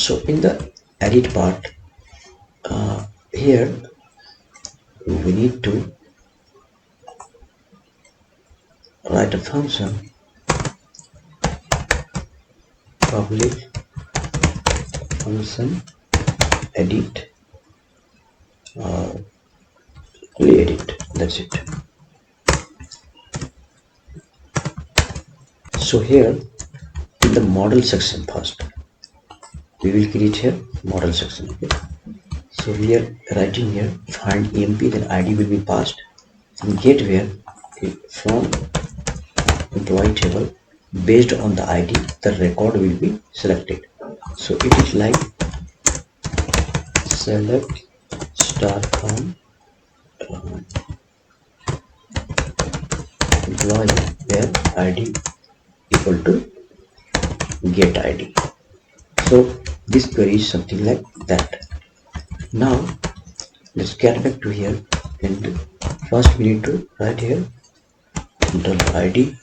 So in the edit part, here we need to write a function public function edit edit, that's it. So here in the model section first we will create here model section. Okay, so we are writing here find emp, then id will be passed, and get where from employee table based on the id the record will be selected. So it is like select star from employee where id equal to get id. So this query is something like that. Now let's get back to here, and first we need to write here $id,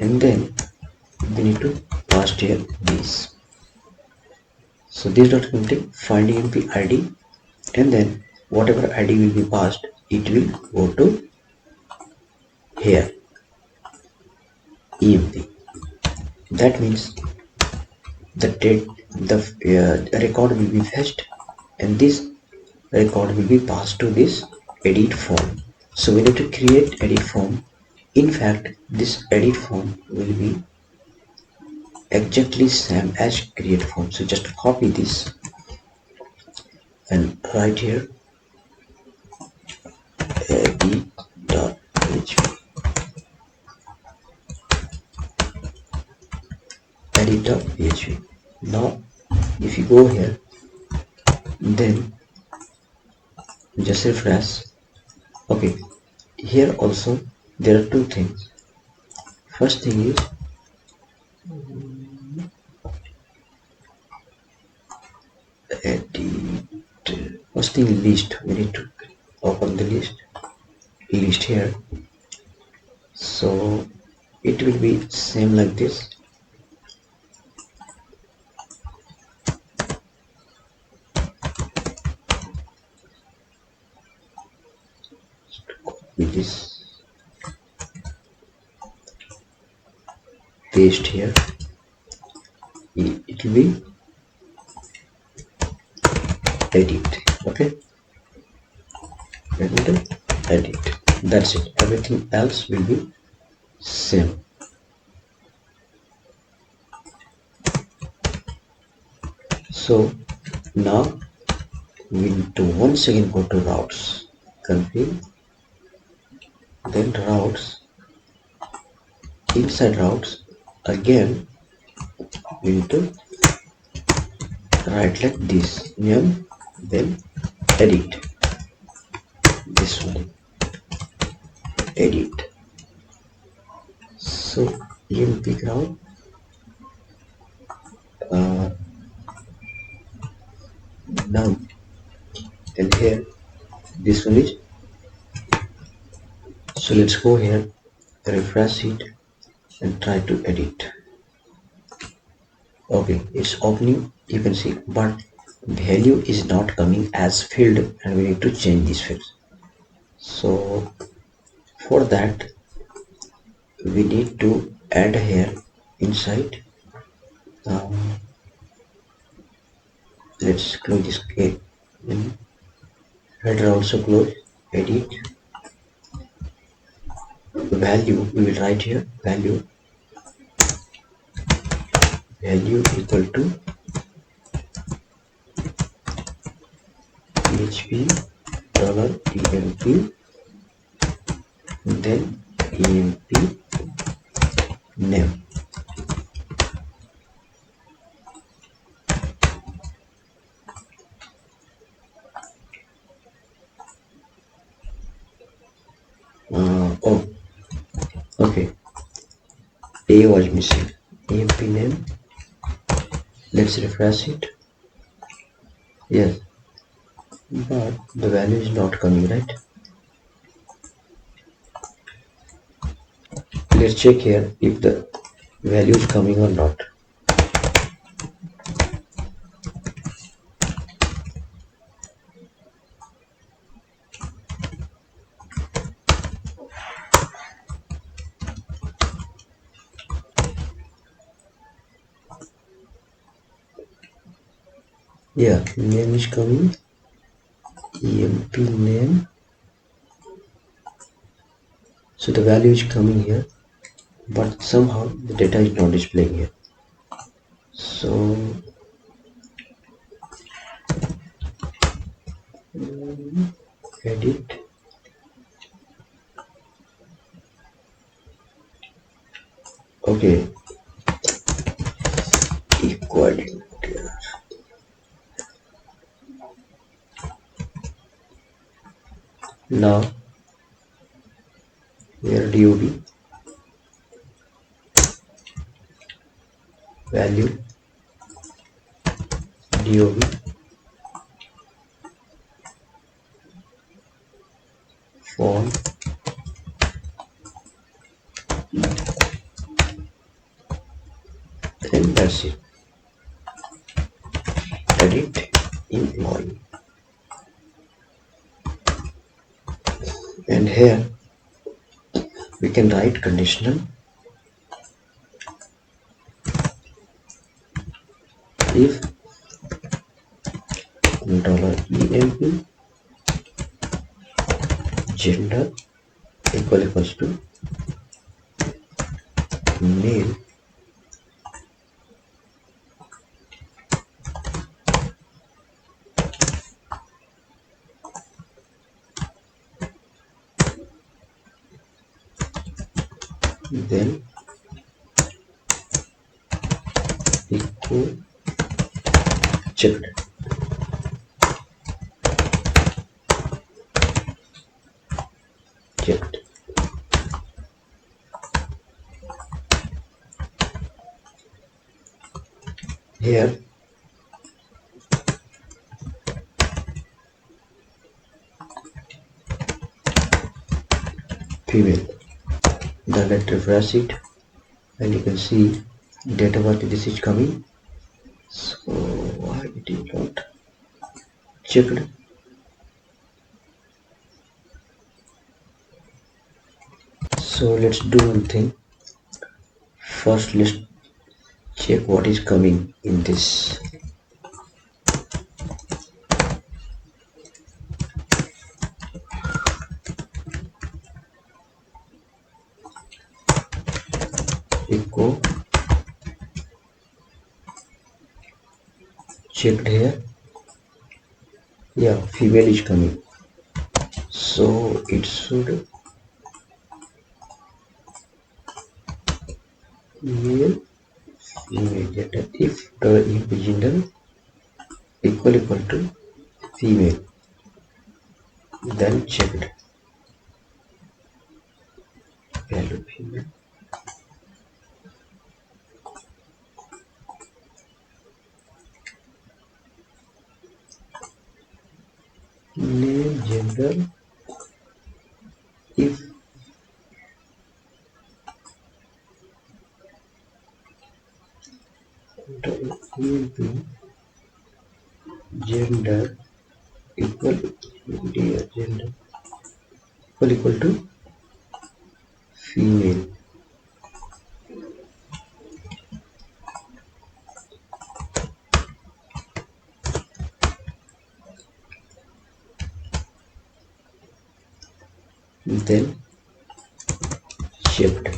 and then we need to pass here this. So this dot contain find emp id, and then whatever id will be passed, it will go to here emp. That means the date, the record will be fetched, and this record will be passed to this edit form. So we need to create edit form. In fact, this edit form will be exactly same as create form. So just copy this and write here edit.php. Edit.php. Now if you go here, then just refresh. Okay, here also there are two things. First thing is edit. First thing list. We need to open the list here. So it will be same like this. With this paste here, it will be edit. Okay, edit. That's it. Everything else will be same. So now we need to once again go to routes, config, then routes. Inside routes again we need to write like this name, then edit, this one edit. So emp ground none, and here this one is. So let's go here, refresh it and try to edit. Okay, it's opening, you can see, but value is not coming as field, and we need to change this field. So for that we need to add here inside. Let's close this gate, header also close, edit. Value we will write here value equal to php $emp, then emp name. Oh, okay, a was missing. Emp name. Let's refresh it. Yes, but the value is not coming, right? Let's check here if the value is coming or not. Yeah, name is coming, emp name. So the value is coming here, but somehow the data is not displaying here. So edit. Okay, equal. Now here dod value dod font, and that's it. Edit employee, and here we can write conditional if $emp gender equals to male, then echo checked. Checked. Here female. Then let's refresh it, and you can see data what this is coming. So why it is not checked? So let's do one thing. First let's check what is coming in this. Echo checked here. Yeah, female is coming. So it should male female data if the gender equal to female, then checked value female. Name gender if the gender equal gender equal to female, then shift.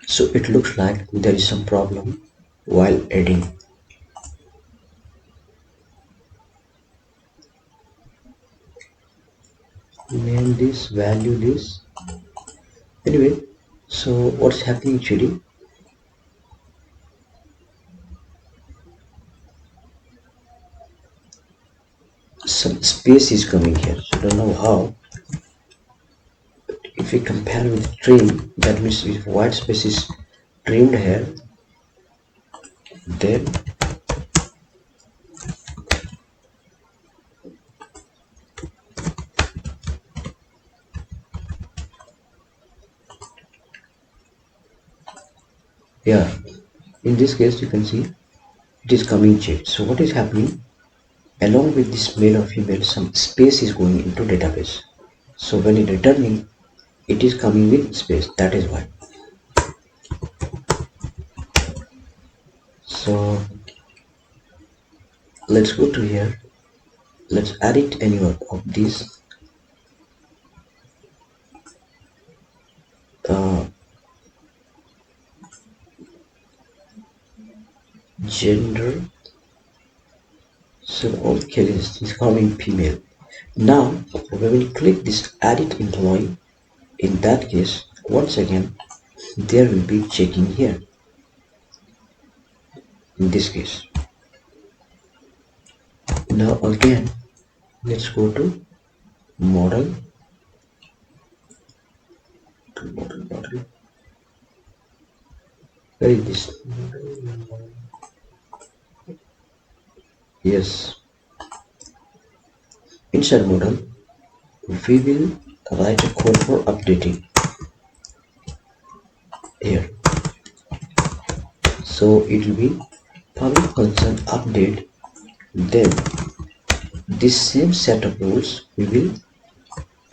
So it looks like there is some problem while adding. Name this, value this. Anyway, so what's happening actually? Some space is coming here. So I don't know how. If we compare with trim, that means if white space is trimmed here, then yeah, in this case you can see it is coming checked. So what is happening? Along with this male or female, some space is going into database. So when it returning, it is coming with space. That is why. So let's go to here. Let's edit any one of these gender. So all cases is coming female. Now when we click this edit employee, in that case once again there will be checking here. In this case, now again let's go to model, model. Where is this? Yes, inside model we will write a code for updating here. So it will be public function update, then this same set of rules we will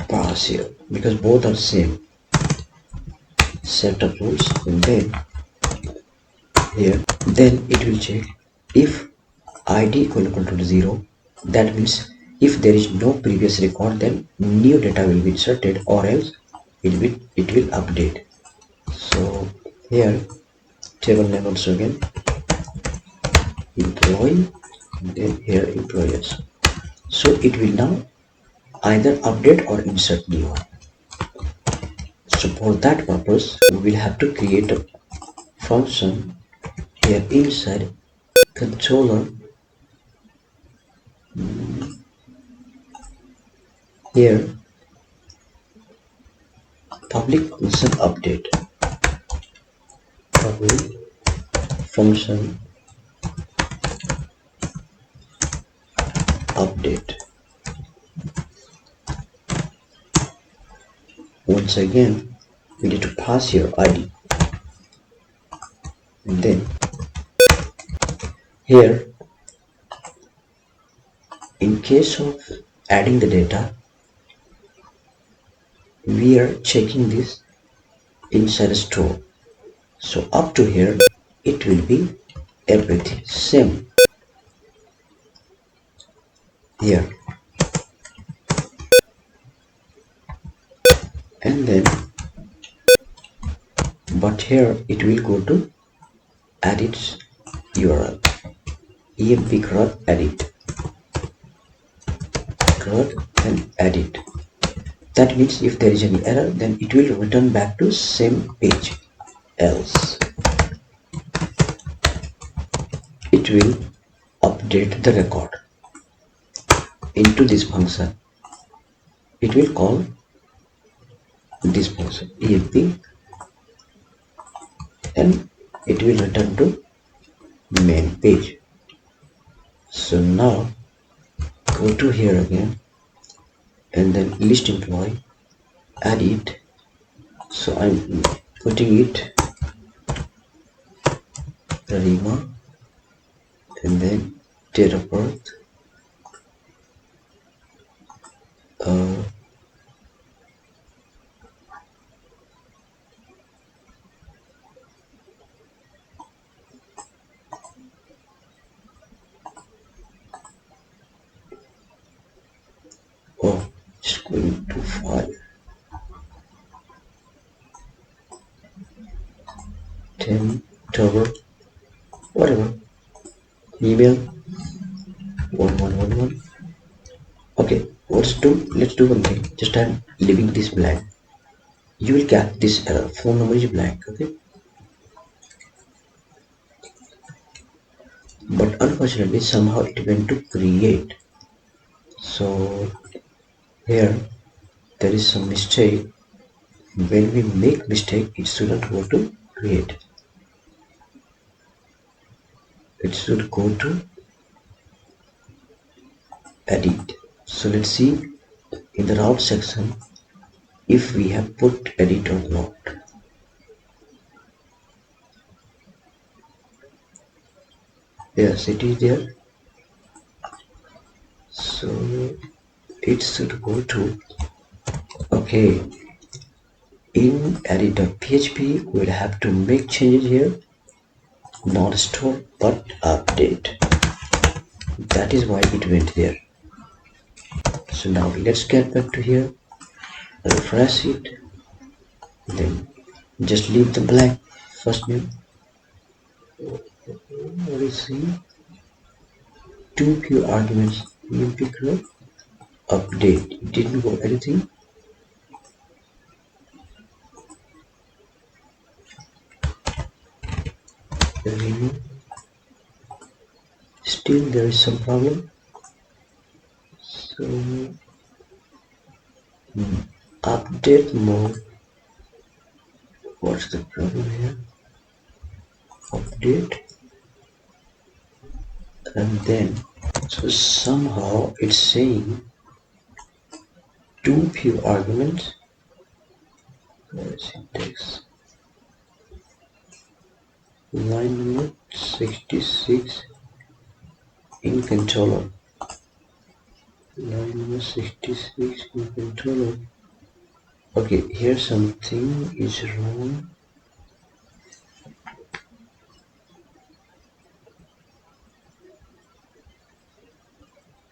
pass here because both are same set of rules, and then here then it will check if id equal to 0. That means if there is no previous record, then new data will be inserted, or else it will update. So here table name also again employee, then here employers. So it will now either update or insert new one. So for that purpose we will have to create a function here inside controller. Here public function update, public function update. Once again we need to pass here id, and then here in case of adding the data we are checking this inside a store. So up to here it will be everything same here, and then but here it will go to edit URL, emp CRUD edit, CRUD and edit. That means if there is any error, then it will return back to same page, else it will update the record into this function. It will call this function emp, and it will return to main page. So now go to here again, and then list employee, edit. So I'm putting it Rima, and then date of birth, oh, just going to file 10 October, whatever, email 1111. Okay, let's do one thing. Just I'm leaving this blank. You will get this error, phone number is blank. Okay, but unfortunately somehow it went to create. So here there is some mistake. When we make mistake, it shouldn't go to create, it should go to edit. So let's see in the route section if we have put edit or not. Yes, it is there. So it should go to, okay, in edit.php we'll have to make changes here, not store but update. That is why it went there. So now let's get back to here, refresh it, then just leave the blank first name. What is he? Two pure arguments, UMP update. It didn't go anything. Remove. Still there is some problem. So update mode. What's the problem here? Update, and then so somehow it's saying two pure arguments. Syntax. Line number 66 in controller. Line number 66 in controller. Okay, here something is wrong.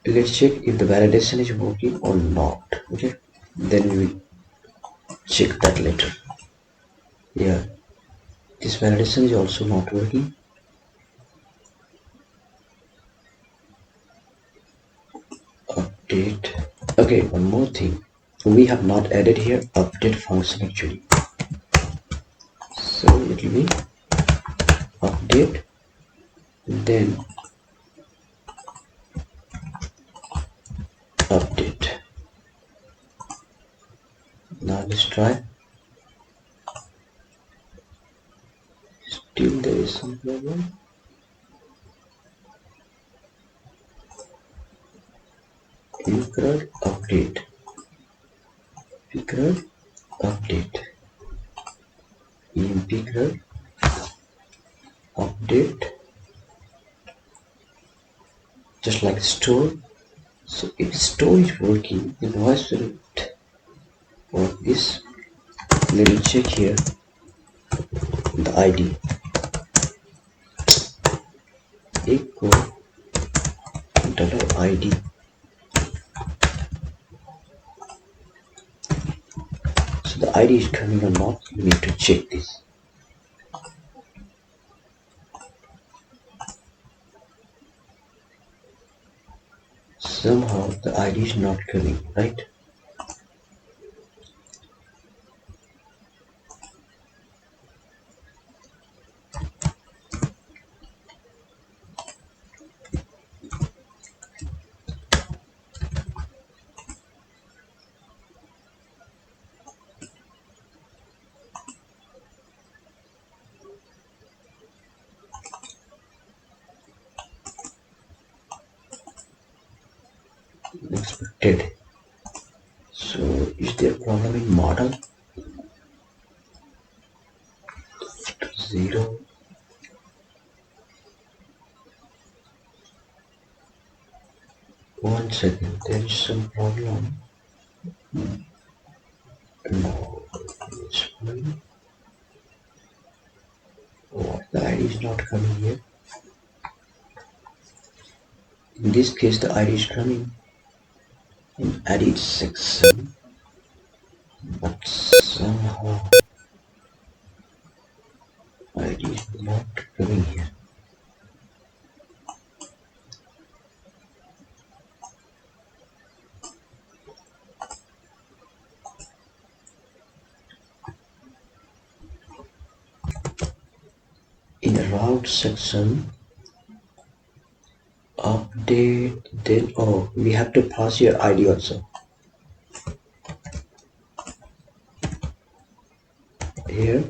Let's check if the validation is working or not. Okay, then we will check that later. Yeah, this validation is also not working. Update. Okay, one more thing. We have not added here update function actually. So it will be update, then update. Now let's try. Still there is some problem. CRUD update. CRUD update. CRUD update. Just like store. So if store is working, then why should it work this? Let me check here the ID. Echo $ID. So the ID is coming or not, you need to check this. Somehow the ID is not coming, right? Expected. So is there problem in model? 0. One second, there is some problem. No, it's fine. Oh, the ID is not coming here. In this case, the ID is coming in edit section, but somehow ID is not coming here. In the route section, update, then we have to pass your ID also. Here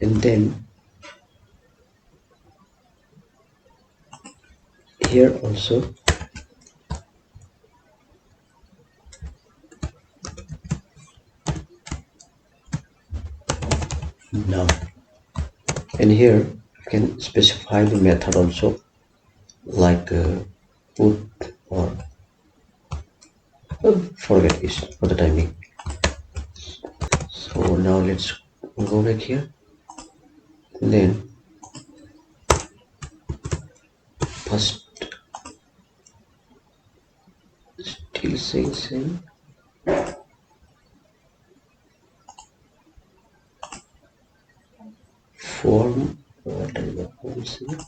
and then here also. Now and here you can specify the method also, like put or forget this for the time being. So now let's go back here, then first still same form. What are the forms here?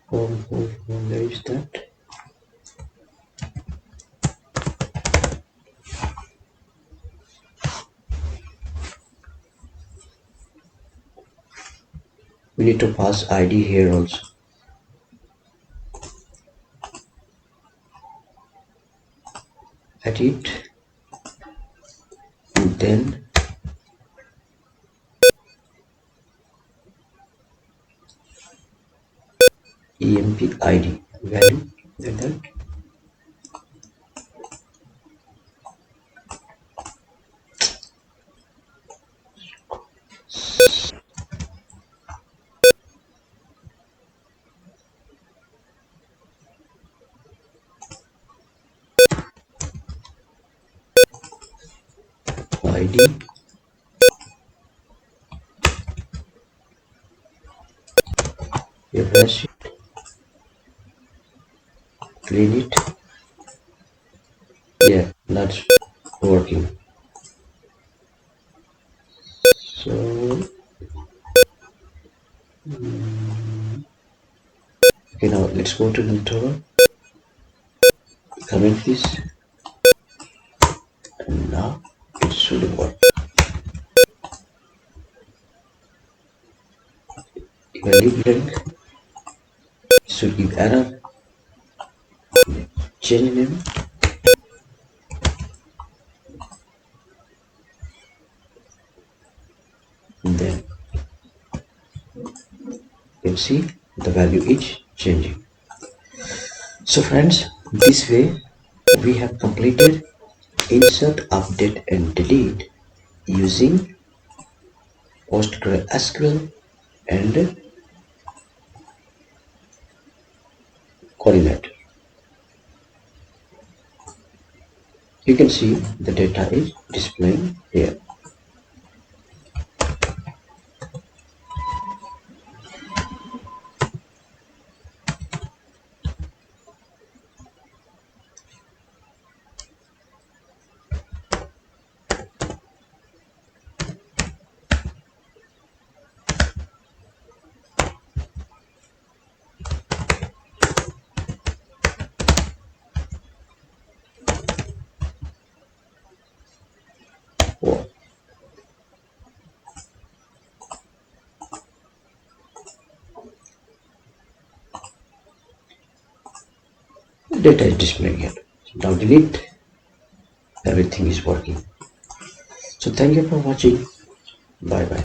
Form, where is that? We need to pass ID here also. Edit, and then emp ID value, and then ID, refresh it, clean it. Yeah, that's working. So okay, now let's go to the tutorial, comment this, and now it should work. If I leave blank, it should give error. Change name, and then you can see the value is changing. So friends, this way we have completed insert, update and delete using PostgreSQL and CodeIgniter. You can see the data is displaying here. Oh, data is displaying here. Now delete, everything is working. So thank you for watching. Bye bye.